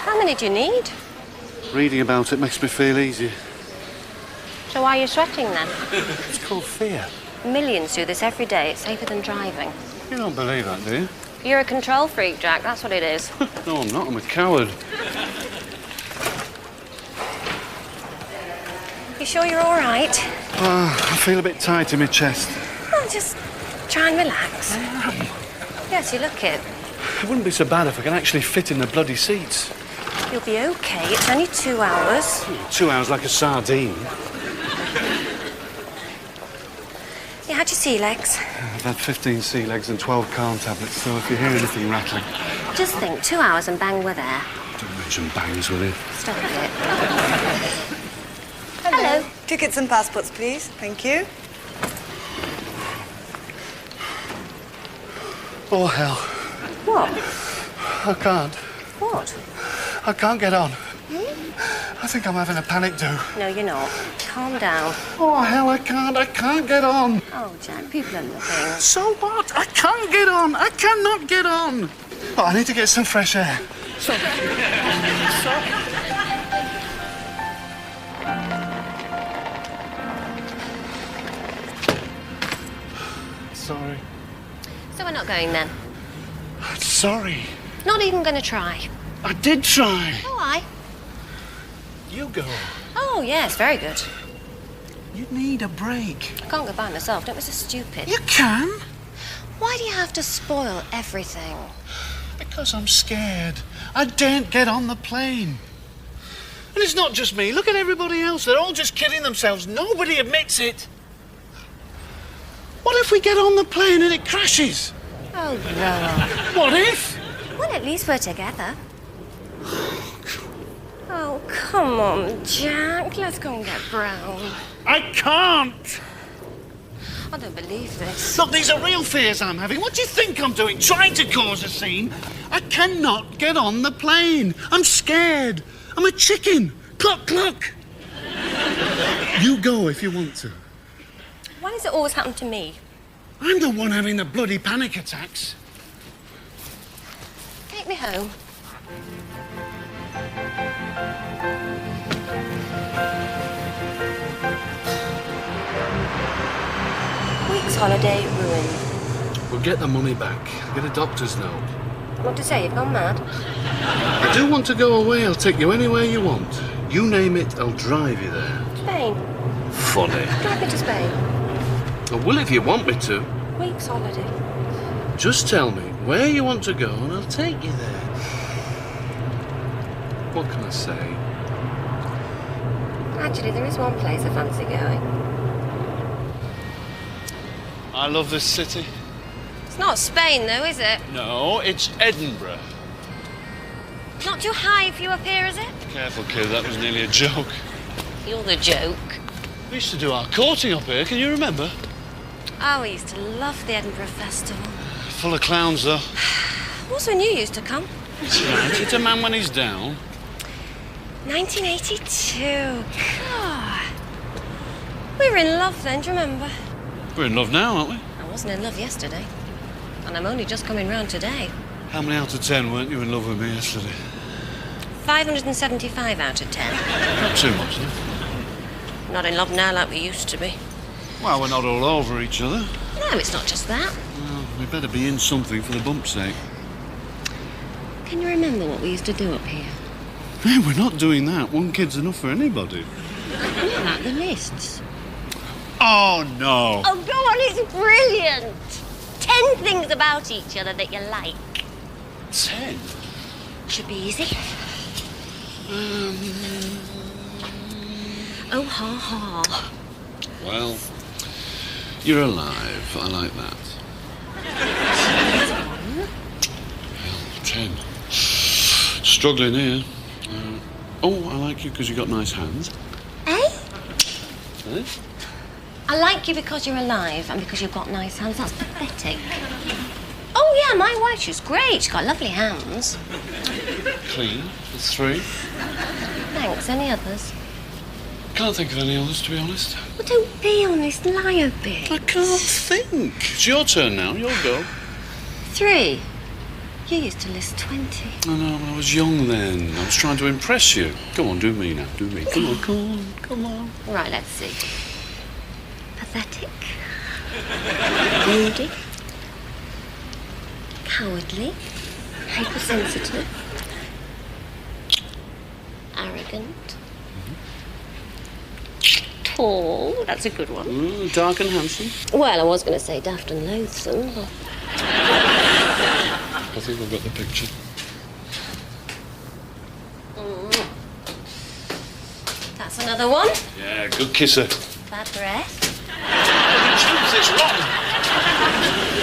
How many do you need? Reading about it makes me feel easier. So why are you sweating then? It's called fear. Millions do this every day. It's safer than driving. You don't believe that, do you? You're a control freak, Jack. That's what it is. No, I'm not. I'm a coward. You sure you're all right? I feel a bit tight in my chest. Oh, just try and relax. Yes, you look it. It wouldn't be so bad if I could actually fit in the bloody seats. You'll be okay. It's only 2 hours. 2 hours like a sardine. You had your sea legs. I've had 15 sea legs and 12 Calm tablets, so if you hear anything rattling... Just think, 2 hours and bang, we're there. Don't mention bangs, will you? Stop it. Hello. Tickets and passports, please. Thank you. Oh, hell. What? I can't. What? I can't get on. I think I'm having a panic do. No, you're not. Calm down. Oh, hell, I can't get on. Oh, Jack, people are looking. So what? I can't get on. I cannot get on. Oh, I need to get some fresh air. Sorry. Sorry. So we're not going then? Sorry. Not even going to try? I did try. Oh, I. You go. Oh, yes, very good. You need a break. I can't go by myself. Don't be so stupid. You can. Why do you have to spoil everything? Because I'm scared. I daren't get on the plane. And it's not just me. Look at everybody else. They're all just kidding themselves. Nobody admits it. What if we get on the plane and it crashes? Oh, no. What if? Well, at least we're together. Oh, come on, Jack. Let's go and get brown. I can't. I don't believe this. Look, these are real fears I'm having. What do you think I'm doing? Trying to cause a scene? I cannot get on the plane. I'm scared. I'm a chicken. Cluck, cluck. You go if you want to. Why does it always happen to me? I'm the one having the bloody panic attacks. Take me home. Week's holiday ruined. We'll get the money back. Get a doctor's note. What to say? You've gone mad? I do want to go away. I'll take you anywhere you want. You name it, I'll drive you there. Spain. Funny. Drive me to Spain. I will if you want me to. Week's holiday. Just tell me where you want to go and I'll take you there. What can I say? Actually, there is one place I fancy going. I love this city. It's not Spain, though, is it? No, it's Edinburgh. Not too high for you up here, is it? Careful, kid, that was nearly a joke. You're the joke. We used to do our courting up here, can you remember? Oh, we used to love the Edinburgh Festival. Full of clowns, though. Also when you used to come. That's right, it's a man when he's down. 1982. God. We were in love then, do you remember? We're in love now, aren't we? I wasn't in love yesterday. And I'm only just coming round today. How many out of 10 weren't you in love with me yesterday? 575 out of 10. Not too much, though. Not in love now like we used to be. Well, we're not all over each other. No, it's not just that. Well, we better be in something for the bump's sake. Can you remember what we used to do up here? Hey, we're not doing that. One kid's enough for anybody. What about the lists? Oh, no. Oh, go on, it's brilliant. 10 things about each other that you like. 10? Should be easy. Oh, ha, ha. Well, you're alive. I like that. 10. Struggling here. Oh, I like you because you've got nice hands. Eh? Eh? I like you because you're alive and because you've got nice hands. That's pathetic. Oh, yeah, my wife, she's great. She's got lovely hands. Clean. That's 3. Thanks. Any others? Can't think of any others, to be honest. Well, don't be honest. Lie a bit. I can't think. It's your turn now. You'll go. 3. You used to list 20. I know, I was young then. I was trying to impress you. Come on, do me now, do me. Come on, come on, come on. Right, let's see. Pathetic. Moody. Cowardly. Hypersensitive. Arrogant. Tall. That's a good one. Dark and handsome. Well, I was going to say daft and loathsome, but... I think I've got the picture. That's another one. Yeah, good kisser. Bad breath. It's rotten.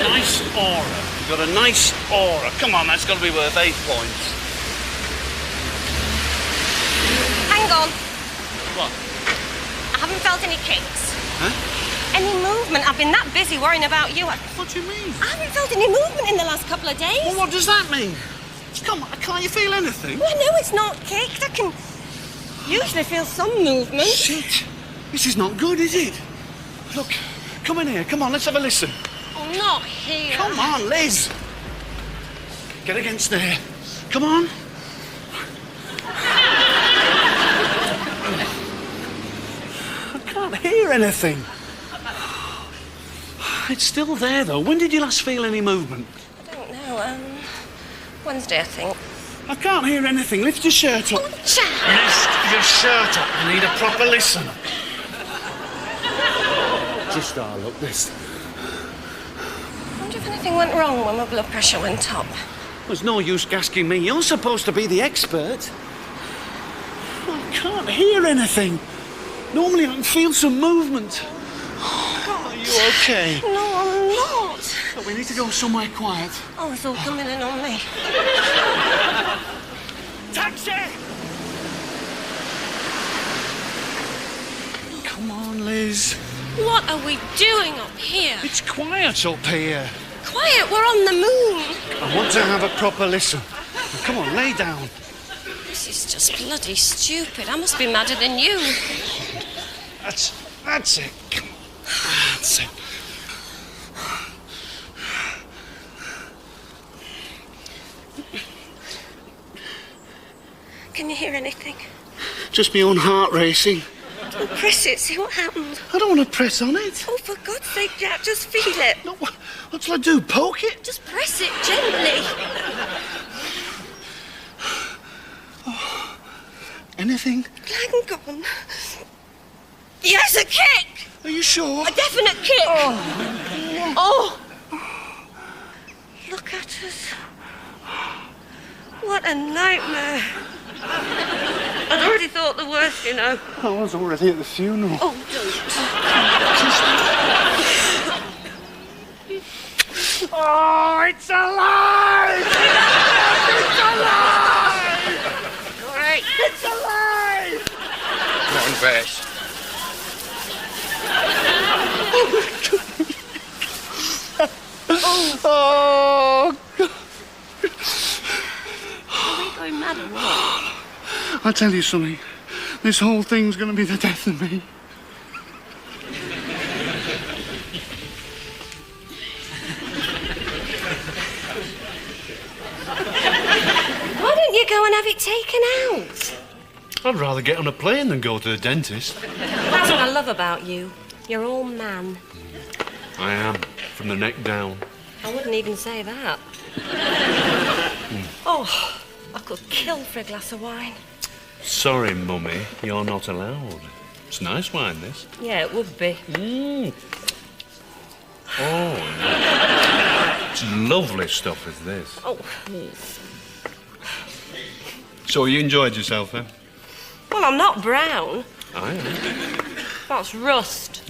Nice aura. You've got a nice aura. Come on, that's got to be worth 8 points. Hang on. What? I haven't felt any kicks. Huh? Any movement. I've been that busy worrying about you. What do you mean? I haven't felt any movement in the last couple of days. Well, what does that mean? Come on, can't you feel anything? Well, no, it's not kicked. I can usually feel some movement. Shit. This is not good, is it? Look, come in here. Come on, let's have a listen. Oh, not here. Come on, Liz. Get against there. Come on. I can't hear anything. It's still there, though. When did you last feel any movement? I don't know. Wednesday, I think. I can't hear anything. Lift your shirt up. Oh, Jack! Lift your shirt up. I need a proper listen. Just look, this. I wonder if anything went wrong when my blood pressure went up. There's no use asking me. You're supposed to be the expert. I can't hear anything. Normally I can feel some movement. Are you okay? No, I'm not. Look, we need to go somewhere quiet. Oh, it's all coming in on me. Taxi! Come on, Liz. What are we doing up here? It's quiet up here. Quiet, we're on the moon. I want to have a proper listen. Now, come on, lay down. This is just bloody stupid. I must be madder than you. That's it. Come on. That's it. Can you hear anything? Just my own heart racing. Oh, press it, see what happens. I don't want to press on it. Oh, for God's sake, Jack, just feel it. No, what shall I do? Poke it? Just press it gently. Oh, anything? Hang on. Yes, a kick! Are you sure? A definite kick! Oh! Look at us. What a nightmare. I'd already thought the worst, you know. I was already at the funeral. Oh, don't. Oh, it's alive! It's alive! Great. It's alive! Come on, Bess. Oh, God. Are we going mad or what? I'll tell you something. This whole thing's going to be the death of me. Why don't you go and have it taken out? I'd rather get on a plane than go to the dentist. That's what I love about you. You're all man. I am, from the neck down. I wouldn't even say that. Oh, I could kill for a glass of wine. Sorry, Mummy, you're not allowed. It's nice wine, this. Yeah, it would be. Oh, it's lovely stuff, is this. Oh. So you enjoyed yourself, then? Well, I'm not brown. I am. That's rust.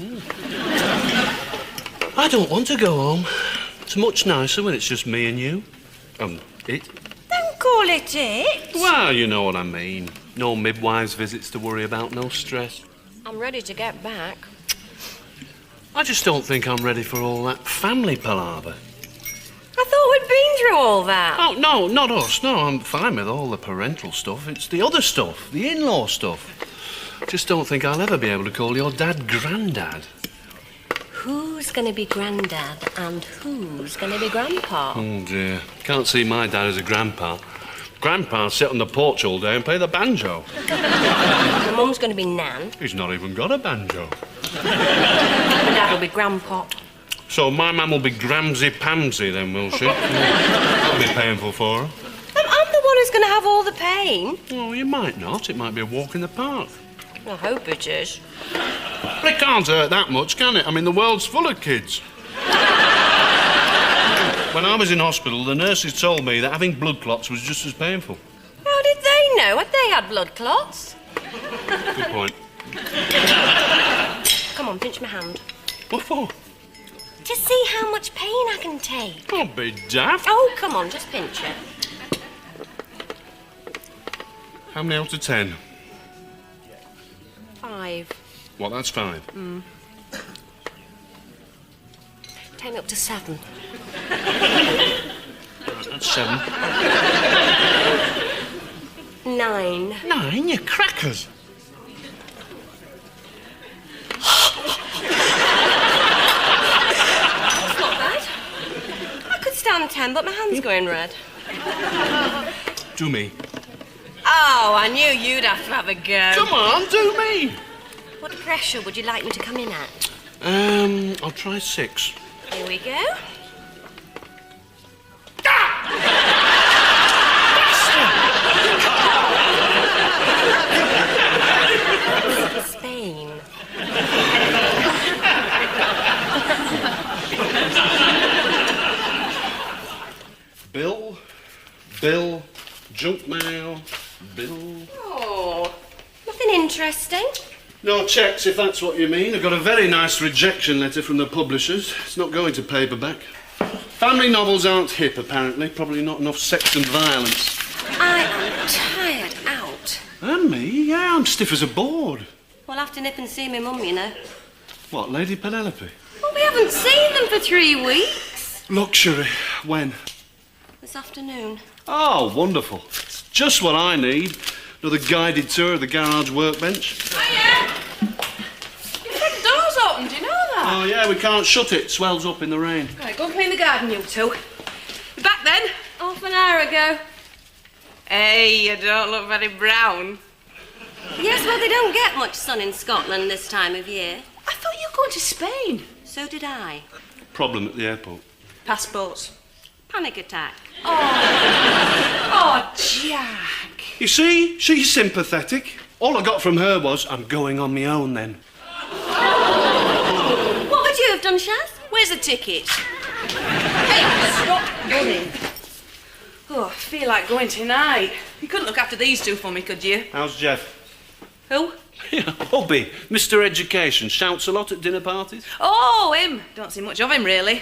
I don't want to go home. It's much nicer when it's just me and you. It. Don't call it it. Well, you know what I mean. No midwives' visits to worry about, no stress. I'm ready to get back. I just don't think I'm ready for all that family palaver. I thought we'd been through all that. Oh, no, not us. No, I'm fine with all the parental stuff. It's the other stuff, the in-law stuff. Just don't think I'll ever be able to call your dad Grandad. who's going to be Grandad and who's going to be Grandpa? Oh, dear. Can't see my dad as a grandpa. Grandpa sit on the porch all day and play the banjo. And Mum's going to be Nan. He's not even got a banjo. And Dad will be Grandpa. So my mum will be Gramsy-Pamsy then, will she? That'll be painful for her. I'm the one who's going to have all the pain. Oh, you might not. It might be a walk in the park. I hope it is. But it can't hurt that much, can it? I mean, the world's full of kids. When I was in hospital, the nurses told me that having blood clots was just as painful. How did they know? Had they had blood clots? Good point. Come on, pinch my hand. What for? To see how much pain I can take. Don't be daft. Oh, come on, just pinch it. How many out of 10? 5. What, that's 5? Take me up to 7. Right, that's 7. 9. 9? You crackers. That's not bad. I could stand 10, but my hand's going red. Do me. Oh, I knew you'd have to have a go. Come on, do me. What pressure would you like me to come in at? I'll try 6. Here we go. Spain. Bill, junk mail, Bill. Oh, nothing interesting. No checks, if that's what you mean. I got a very nice rejection letter from the publishers. It's not going to paperback. Family novels aren't hip, apparently. Probably not enough sex and violence. I am tired out. And me? Yeah, I'm stiff as a board. We'll have to nip and see my mum, you know. What, Lady Penelope? Well, we haven't seen them for 3 weeks. Luxury. When? This afternoon. Oh, wonderful. It's just what I need. Another guided tour of the garage workbench. Hiya! Your front door's open, do you know that? Oh, yeah, we can't shut it. Swells up in the rain. Right, go and clean the garden, you two. You back then? Half an hour ago. Hey, you don't look very brown. Yes, well, they don't get much sun in Scotland this time of year. I thought you were going to Spain. So did I. Problem at the airport. Passports. Panic attack. Oh, Jack. You see, she's sympathetic. All I got from her was, I'm going on my own then. What would you have done, Shaz? Where's the ticket? Hey, stop running. Oh, I feel like going tonight. You couldn't look after these two for me, could you? How's Jeff? Who? Yeah, Hubby. Mr. Education. Shouts a lot at dinner parties. Oh, him. Don't see much of him, really. I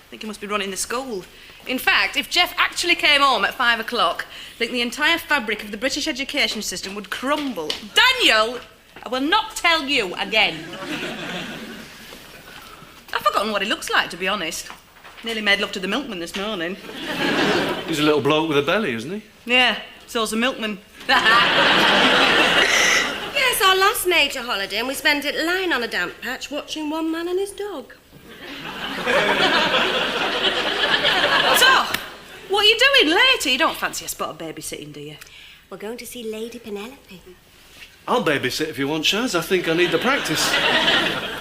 think he must be running the school. In fact, if Jeff actually came home at 5 o'clock, I think the entire fabric of the British education system would crumble. Daniel, I will not tell you again. I've forgotten what he looks like, to be honest. Nearly made love to the milkman this morning. He's a little bloke with a belly, isn't he? Yeah, so's the milkman. Yes, our last major holiday, and we spent it lying on a damp patch watching one man and his dog. So, what are you doing later? You don't fancy a spot of babysitting, do you? We're going to see Lady Penelope. I'll babysit if you want, Shaz. I think I need the practice.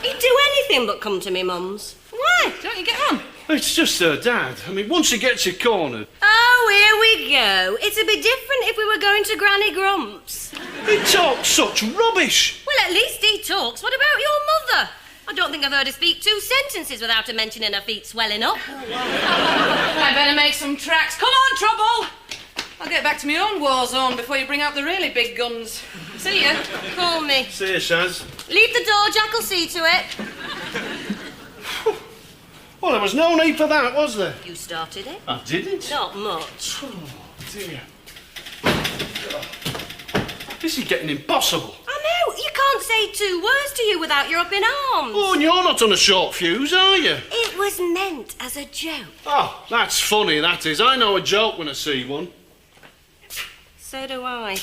He'd do anything but come to me mum's. Why? Don't you get on? It's just her dad. I mean, once he gets you cornered... Oh, here we go. It'd be different if we were going to Granny Grump's. He talks such rubbish. Well, at least he talks. What about your mother? I don't think I've heard her speak 2 sentences without her mentioning her feet swelling up. I better make some tracks. Come on, Trouble! I'll get back to my own war zone before you bring out the really big guns. See ya. Call me. See you, Shaz. Leave the door, Jack will see to it. Well, there was no need for that, was there? You started it. I didn't. Not much. Oh, dear. This is getting impossible. I know. You can't say 2 words to you without you're up in arms. Oh, and you're not on a short fuse, are you? It was meant as a joke. Oh, that's funny, that is. I know a joke when I see one. So do I.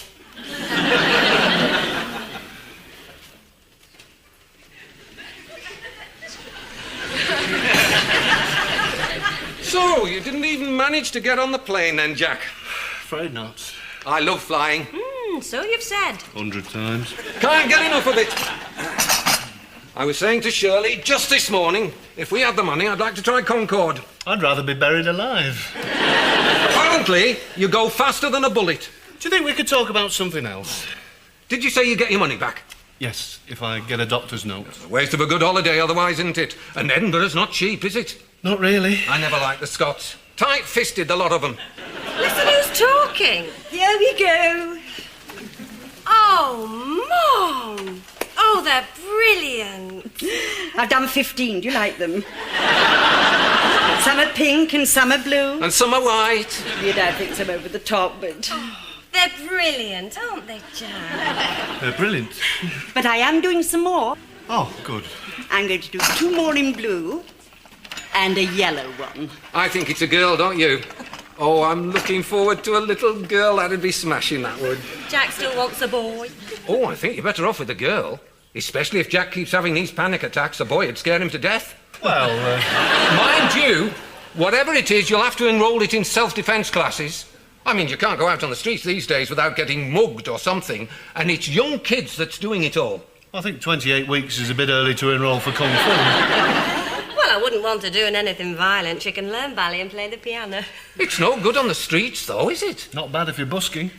So, you didn't even manage to get on the plane then, Jack? Afraid not. I love flying. So you've said. 100 times. Can't get enough of it. I was saying to Shirley just this morning, if we had the money, I'd like to try Concorde. I'd rather be buried alive. Apparently, you go faster than a bullet. Do you think we could talk about something else? Did you say you get your money back? Yes, if I get a doctor's note. Waste of a good holiday otherwise, isn't it? And Edinburgh's not cheap, is it? Not really. I never liked the Scots. Tight-fisted, the lot of them. Listen who's talking. Here we go. Oh, Mom. Oh, they're brilliant. I've done 15. Do you like them? Some are pink and some are blue. And some are white. Your dad thinks I'm over the top, but... They're brilliant, aren't they, Jack? They're brilliant. But I am doing some more. Oh, good. I'm going to do 2 more in blue and a yellow one. I think it's a girl, don't you? Oh, I'm looking forward to a little girl. That'd be smashing, that would. Jack still wants a boy. Oh, I think you're better off with a girl. Especially if Jack keeps having these panic attacks. A boy would scare him to death. Well, Mind you, whatever it is, you'll have to enroll it in self-defence classes. I mean, you can't go out on the streets these days without getting mugged or something. And it's young kids that's doing it all. I think 28 weeks is a bit early to enrol for Kung Fu. Well, I wouldn't want her doing anything violent. She can learn ballet and play the piano. It's no good on the streets, though, is it? Not bad if you're busking.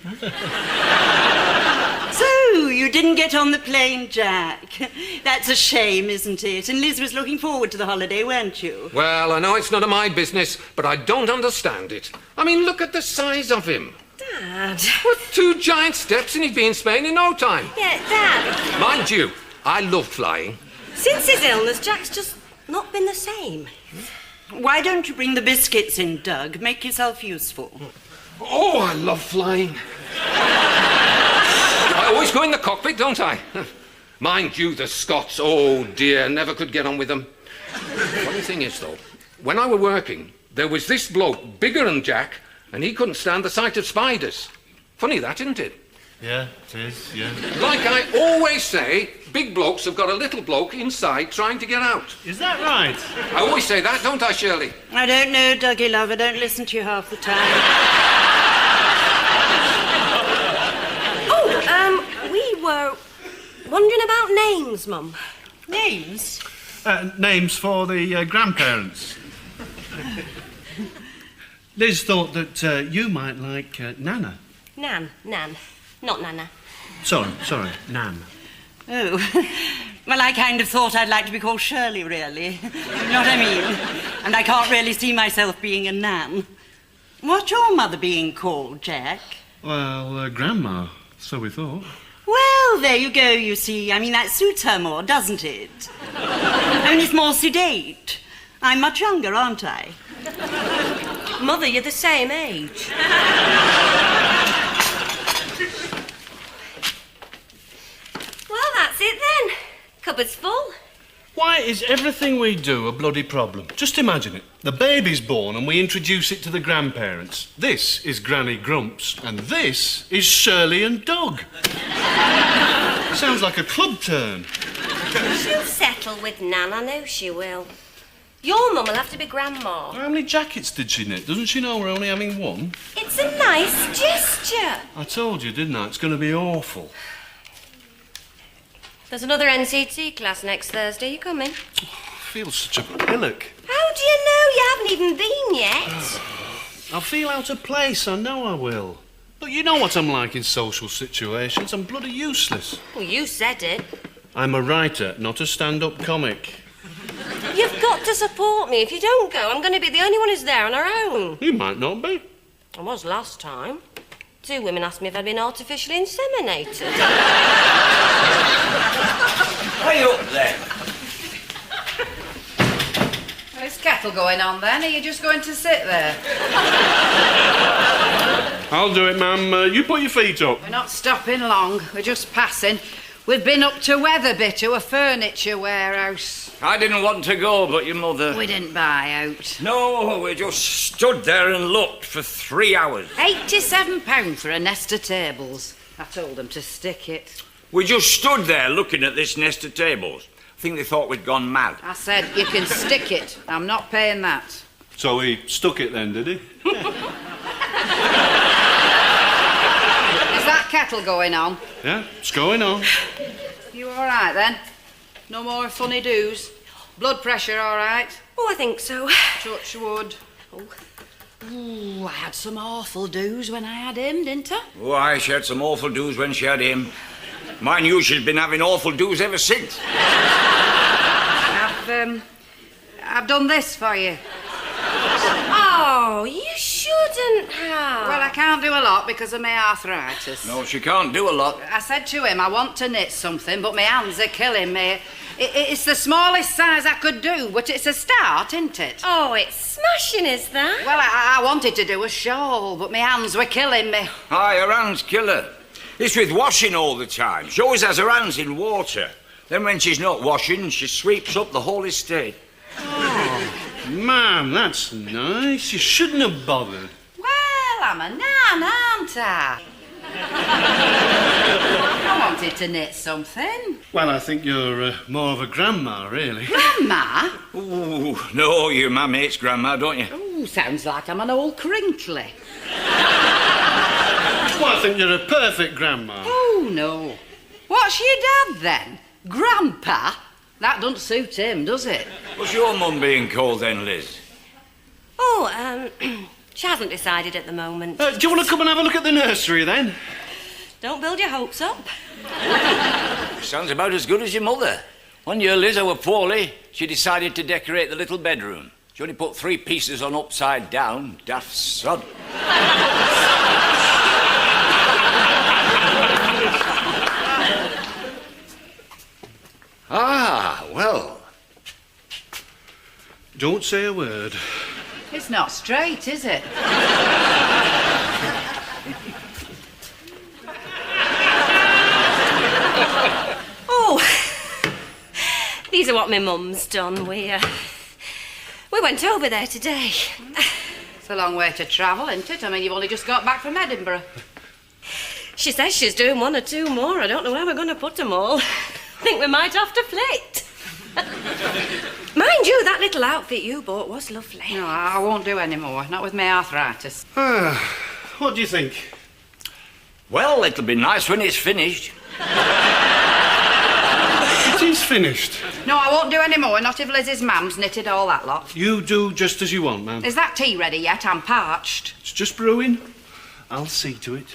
So, you didn't get on the plane, Jack. That's a shame, isn't it? And Liz was looking forward to the holiday, weren't you? Well, I know it's none of my business, but I don't understand it. I mean, look at the size of him. Dad. What, 2 giant steps and he'd be in Spain in no time. Yeah, Dad. Mind you, I love flying. Since his illness, Jack's just not been the same. Why don't you bring the biscuits in, Doug? Make yourself useful. Oh, I love flying. I always go in the cockpit, don't I? Mind you, the Scots, oh dear, never could get on with them. Funny thing is, though, when I were working, there was this bloke, bigger than Jack, and he couldn't stand the sight of spiders. Funny that, isn't it? Yeah, it is, yeah. Like I always say, big blokes have got a little bloke inside trying to get out. Is that right? I always say that, don't I, Shirley? I don't know, Dougie, love. I don't listen to you half the time. We were wondering about names, Mum. Names? Names for the grandparents. Liz thought that you might like Nana. Nan. Not Nana. Sorry, Nan. Oh, well, I kind of thought I'd like to be called Shirley, really. You know what I mean? And I can't really see myself being a Nan. What's your mother being called, Jack? Well, Grandma, so we thought. Well, there you go, you see. I mean, that suits her more, doesn't it? Only it's more sedate. I'm much younger, aren't I? Mother, you're the same age. Well, that's it then. Cupboard's full. Why is everything we do a bloody problem? Just imagine it. The baby's born and we introduce it to the grandparents. This is Granny Grumps and this is Shirley and Doug. Sounds like a club turn. She'll settle with Nan, I know she will. Your mum will have to be Grandma. How many jackets did she knit? Doesn't she know we're only having one? It's a nice gesture. I told you, didn't I? It's going to be awful. There's another NCT class next Thursday. You coming? I feel such a pillock. How do you know? You haven't even been yet. I'll feel out of place, I know I will. But you know what I'm like in social situations. I'm bloody useless. Well, you said it. I'm a writer, not a stand-up comic. You've got to support me. If you don't go, I'm going to be the only one who's there on her own. You might not be. I was last time. 2 women asked me if I'd been artificially inseminated. Hey up there. Well, is kettle going on then? Are you just going to sit there? I'll do it, ma'am. You put your feet up. We're not stopping long. We're just passing. We've been up to Wetherby to a furniture warehouse. I didn't want to go, but your mother... We didn't buy out. No, we just stood there and looked for 3 hours. £87 for a nest of tables. I told them to stick it. We just stood there looking at this nest of tables. I think they thought we'd gone mad. I said, you can stick it. I'm not paying that. So he stuck it then, did he? Is that kettle going on? Yeah, it's going on. You all right then? No more funny do's? Blood pressure all right? Oh, I think so. Touch wood. Ooh, I had some awful do's when I had him, didn't I? Why, she had some awful do's when she had him. Mind you, she's been having awful do's ever since. I've done this for you. Oh, you shouldn't have. Well, I can't do a lot because of my arthritis. No, she can't do a lot. I said to him I want to knit something, but my hands are killing me. It's the smallest size I could do, but it's a start, isn't it? Oh, it's smashing, is that? Well, I wanted to do a shawl, but my hands were killing me. Aye, her hands kill her. It's with washing all the time. She always has her hands in water. Then when she's not washing, she sweeps up the whole estate. Ma'am, that's nice. You shouldn't have bothered. Well, I'm a nan, aren't I? I wanted to knit something. Well, I think you're more of a grandma, really. Grandma? Ooh, no, you ma mates grandma, don't you? Ooh, sounds like I'm an old crinkly. Well, I think you're a perfect grandma. Oh, no. What's your dad, then? Grandpa? That doesn't suit him, does it? What's your mum being called then, Liz? Oh, she hasn't decided at the moment. Do you want to come and have a look at the nursery, then? Don't build your hopes up. Sounds about as good as your mother. One year, Liz, I were poorly. She decided to decorate the little bedroom. She only put 3 pieces on upside down. Daft sod. Ah, well. Don't say a word. It's not straight, is it? Oh, these are what my mum's done. We went over there today. It's a long way to travel, isn't it? I mean, you've only just got back from Edinburgh. She says she's doing 1 or 2 more. I don't know where we're going to put them all. I think we might have to flit. Mind you, that little outfit you bought was lovely. No, I won't do any more. Not with my arthritis. What do you think? Well, it'll be nice when it's finished. It is finished. No, I won't do any more. Not if Liz's mum's knitted all that lot. You do just as you want, ma'am. Is that tea ready yet? I'm parched. It's just brewing. I'll see to it.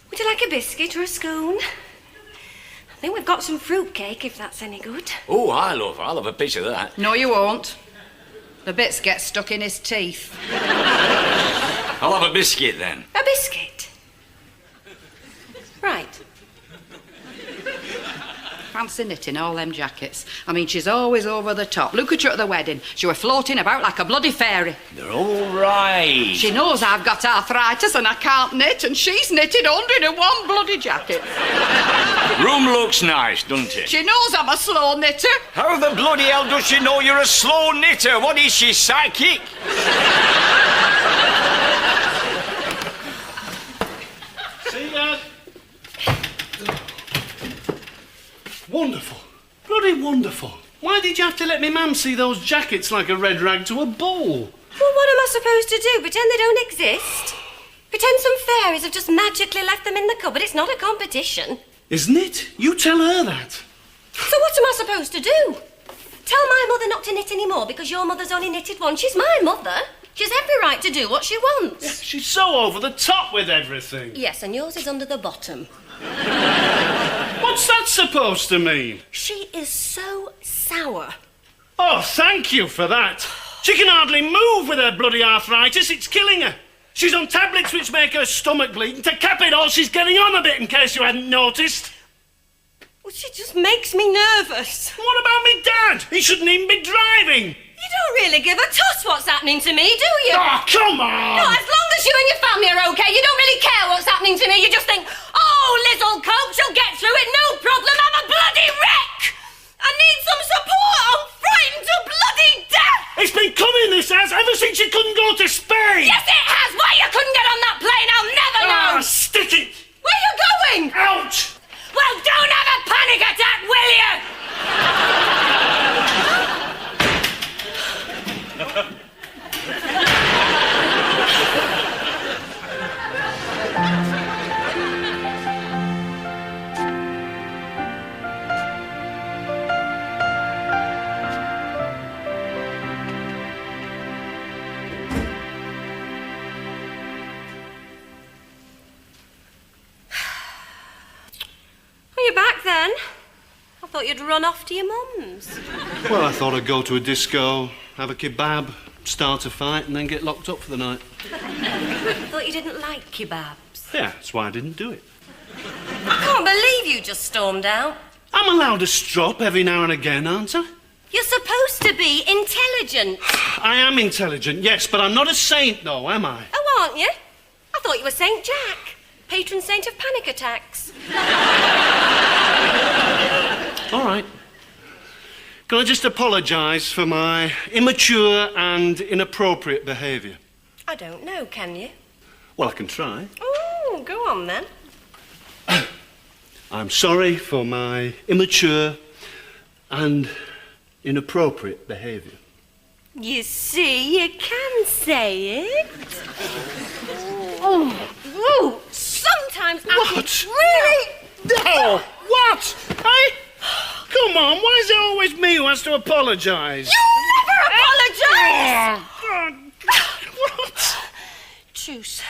Would you like a biscuit or a scone? I think we've got some fruitcake, if that's any good. Oh, I'll have a piece of that. No, you won't. The bits get stuck in his teeth. I'll have a biscuit then. A biscuit? Right. Fancy knitting all them jackets. I mean, she's always over the top. Look at her at the wedding. She were floating about like a bloody fairy. They're all right. She knows I've got arthritis and I can't knit, and she's knitted 101 bloody jacket. Room looks nice, doesn't it? She knows I'm a slow knitter. How the bloody hell does she know you're a slow knitter? What is she, psychic? See ya. Wonderful. Bloody wonderful. Why did you have to let me mum see those jackets like a red rag to a bull? Well, what am I supposed to do? Pretend they don't exist? Pretend some fairies have just magically left them in the cupboard? It's not a competition. Isn't it? You tell her that. So what am I supposed to do? Tell my mother not to knit anymore because your mother's only knitted one. She's my mother. She's every right to do what she wants. She's so over the top with everything. Yes, and yours is under the bottom. What's that supposed to mean? She is so sour. Oh, thank you for that. She can hardly move with her bloody arthritis. It's killing her. She's on tablets which make her stomach bleed, and to cap it all, she's getting on a bit, in case you hadn't noticed. Well, she just makes me nervous. What about me dad? He shouldn't even be driving. You don't really give a toss what's happening to me, do you? Oh, come on! No, as long as you and your family are okay, you don't really care what's happening to me. You just think, oh, Liz will cope, she'll get through it, no problem, I'm a bloody wreck! I need some support, I'm frightened to bloody death! It's been coming, this has, ever since you couldn't go to Spain! Yes, it has! Why you couldn't get on that plane, I'll never know! Ah, stick it! Where are you going? Out! Well, don't have a panic attack, will you? then? I thought you'd run off to your mum's. Well, I thought I'd go to a disco, have a kebab, start a fight, and then get locked up for the night. I thought you didn't like kebabs. Yeah, that's why I didn't do it. I can't believe you just stormed out. I'm allowed a strop every now and again, aren't I? You're supposed to be intelligent. I am intelligent, yes, but I'm not a saint, though, am I? Oh, aren't you? I thought you were St. Jack, patron saint of panic attacks. All right. Can I just apologise for my immature and inappropriate behaviour? I don't know, can you? Well, I can try. Oh, go on then. I'm sorry for my immature and inappropriate behaviour. You see, you can say it. Oh, sometimes I What? really... No! What? Hey? Come on, why is it always me who has to apologise? You never apologise! What? Truce.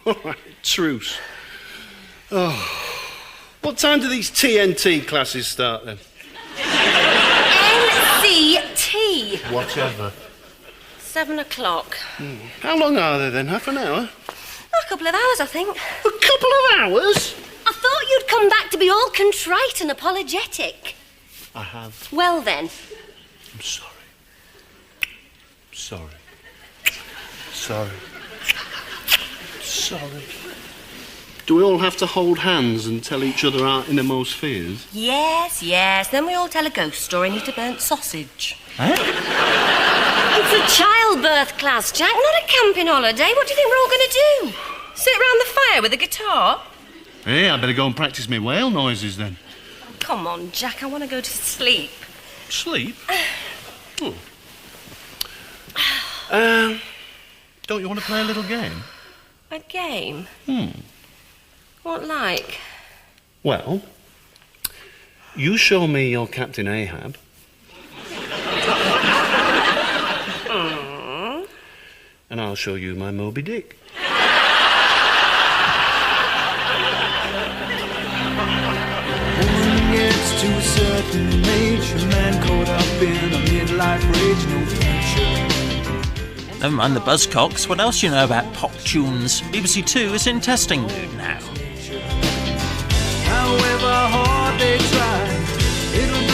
All right, truce. Oh. What time do these TNT classes start, then? NCT. Whatever. 7 o'clock. How long are they, then? Half an hour? A couple of hours, I think. A couple of hours? I thought you'd come back to be all contrite and apologetic. I have. Well, then. I'm sorry. Sorry. Sorry. Sorry. Do we all have to hold hands and tell each other our innermost fears? Yes, yes. Then we all tell a ghost story and eat a burnt sausage. Eh? It's a childbirth class, Jack, not a camping holiday. What do you think we're all going to do? Sit round the fire with a guitar? Hey, I better go and practice my whale noises, then. Come on, Jack, I want to go to sleep. Sleep? Oh. Don't you want to play a little game? A game? Hmm. What like? Well, you show me your Captain Ahab. And I'll show you my Moby Dick. Woman gets to a certain age, a man caught up in a midlife rage, no future. Never mind the Buzzcocks, what else do you know about pop tunes? BBC Two is in testing mood now. However hard they try, it'll